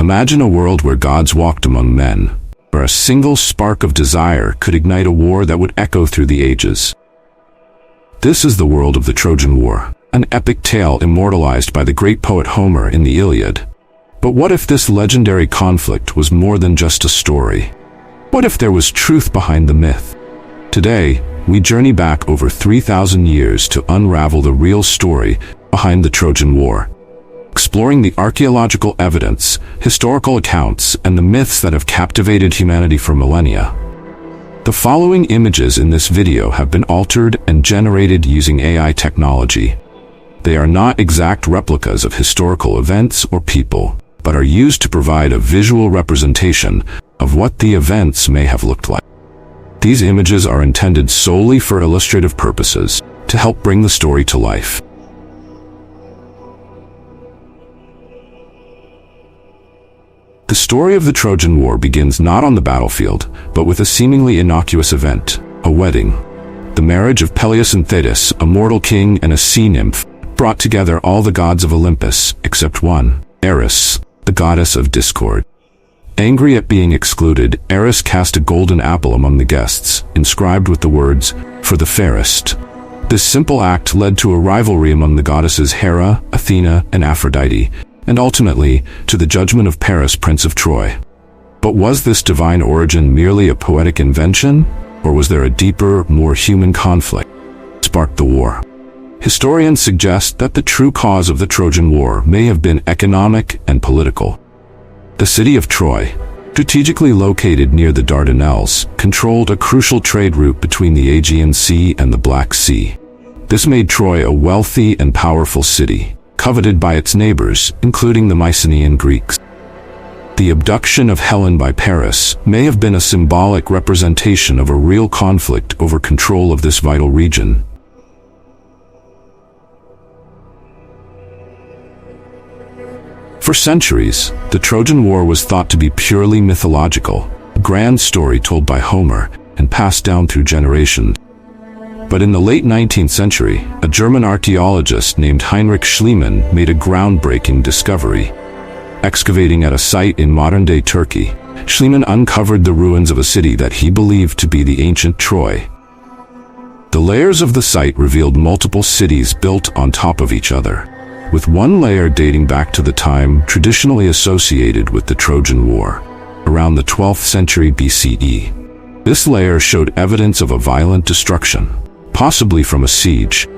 Imagine a world where gods walked among men, where a single spark of desire could ignite a war that would echo through the ages. This is the world of the Trojan War, an epic tale immortalized by the great poet Homer in the Iliad. But what if this legendary conflict was more than just a story? What if there was truth behind the myth? Today, we journey back over 3,000 years to unravel the real story behind the Trojan War, exploring the archaeological evidence, historical accounts, and the myths that have captivated humanity for millennia. The following images in this video have been altered and generated using AI technology. They are not exact replicas of historical events or people, but are used to provide a visual representation of what the events may have looked like. These images are intended solely for illustrative purposes, to help bring the story to life. The story of the Trojan War begins not on the battlefield, but with a seemingly innocuous event, a wedding. The marriage of Peleus and Thetis, a mortal king and a sea nymph, brought together all the gods of Olympus, except one, Eris, the goddess of discord. Angry at being excluded, Eris cast a golden apple among the guests, inscribed with the words, "For the fairest." This simple act led to a rivalry among the goddesses Hera, Athena, and Aphrodite, and ultimately, to the judgment of Paris, Prince of Troy. But was this divine origin merely a poetic invention, or was there a deeper, more human conflict that sparked the war? Historians suggest that the true cause of the Trojan War may have been economic and political. The city of Troy, strategically located near the Dardanelles, controlled a crucial trade route between the Aegean Sea and the Black Sea. This made Troy a wealthy and powerful city, coveted by its neighbors, including the Mycenaean Greeks. The abduction of Helen by Paris may have been a symbolic representation of a real conflict over control of this vital region. For centuries, the Trojan War was thought to be purely mythological, a grand story told by Homer and passed down through generations. But in the late 19th century, a German archaeologist named Heinrich Schliemann made a groundbreaking discovery. Excavating at a site in modern-day Turkey, Schliemann uncovered the ruins of a city that he believed to be the ancient Troy. The layers of the site revealed multiple cities built on top of each other, with one layer dating back to the time traditionally associated with the Trojan War, around the 12th century BCE. This layer showed evidence of a violent destruction, possibly from a siege.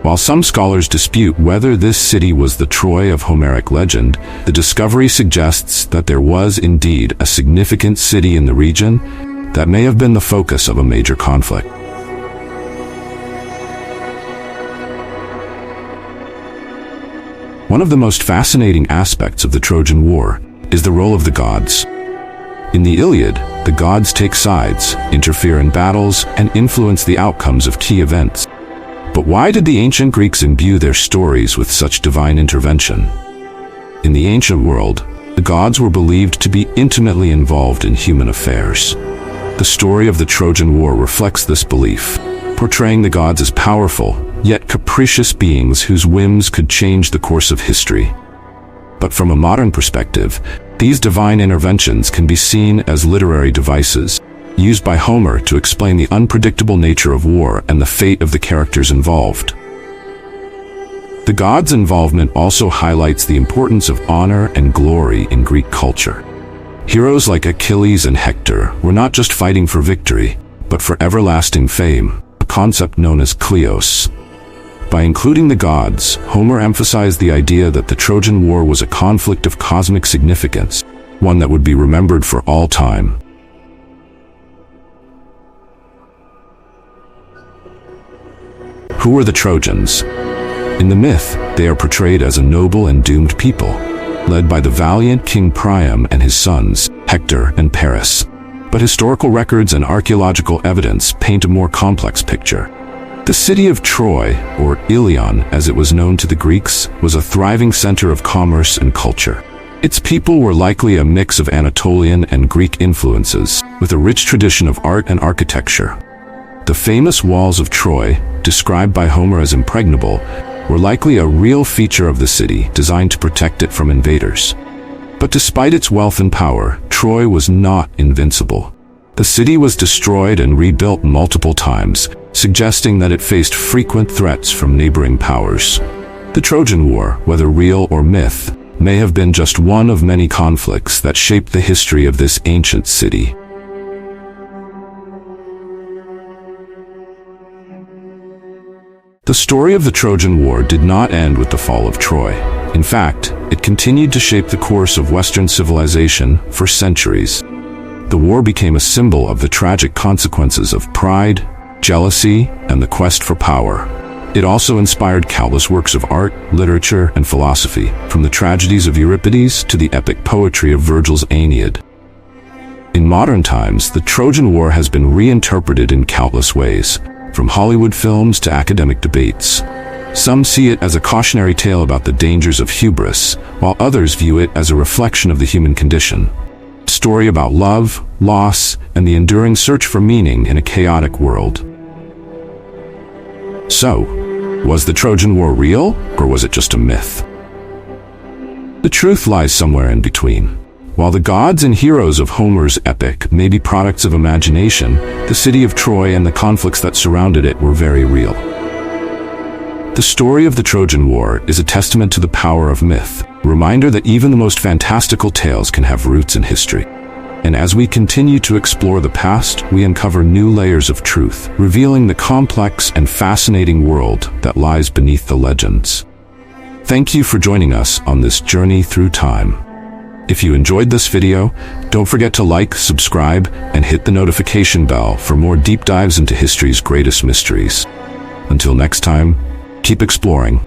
While some scholars dispute whether this city was the Troy of Homeric legend, the discovery suggests that there was indeed a significant city in the region that may have been the focus of a major conflict. One of the most fascinating aspects of the Trojan War is the role of the gods. In the Iliad, the gods take sides, interfere in battles, and influence the outcomes of key events. But why did the ancient Greeks imbue their stories with such divine intervention? In the ancient world, the gods were believed to be intimately involved in human affairs. The story of the Trojan War reflects this belief, portraying the gods as powerful, yet capricious beings whose whims could change the course of history. But from a modern perspective, these divine interventions can be seen as literary devices, used by Homer to explain the unpredictable nature of war and the fate of the characters involved. The gods' involvement also highlights the importance of honor and glory in Greek culture. Heroes like Achilles and Hector were not just fighting for victory, but for everlasting fame, a concept known as kleos. By including the gods, Homer emphasized the idea that the Trojan War was a conflict of cosmic significance, one that would be remembered for all time. Who were the Trojans? In the myth, they are portrayed as a noble and doomed people, led by the valiant King Priam and his sons, Hector and Paris. But historical records and archaeological evidence paint a more complex picture. The city of Troy, or Ilion as it was known to the Greeks, was a thriving center of commerce and culture. Its people were likely a mix of Anatolian and Greek influences, with a rich tradition of art and architecture. The famous walls of Troy, described by Homer as impregnable, were likely a real feature of the city, designed to protect it from invaders. But despite its wealth and power, Troy was not invincible. The city was destroyed and rebuilt multiple times, suggesting that it faced frequent threats from neighboring powers. The Trojan War, whether real or myth, may have been just one of many conflicts that shaped the history of this ancient city. The story of the Trojan War did not end with the fall of Troy. In fact, it continued to shape the course of Western civilization for centuries. The war became a symbol of the tragic consequences of pride, jealousy, and the quest for power. It also inspired countless works of art, literature, and philosophy, from the tragedies of Euripides to the epic poetry of Virgil's Aeneid. In modern times, the Trojan War has been reinterpreted in countless ways, from Hollywood films to academic debates. Some see it as a cautionary tale about the dangers of hubris, while others view it as a reflection of the human condition. A story about love, loss, and the enduring search for meaning in a chaotic world. So, was the Trojan War real, or was it just a myth? The truth lies somewhere in between. While the gods and heroes of Homer's epic may be products of imagination, the city of Troy and the conflicts that surrounded it were very real. The story of the Trojan War is a testament to the power of myth, a reminder that even the most fantastical tales can have roots in history. And as we continue to explore the past, we uncover new layers of truth, revealing the complex and fascinating world that lies beneath the legends. Thank you for joining us on this journey through time. If you enjoyed this video, don't forget to like, subscribe, and hit the notification bell for more deep dives into history's greatest mysteries. Until next time, keep exploring.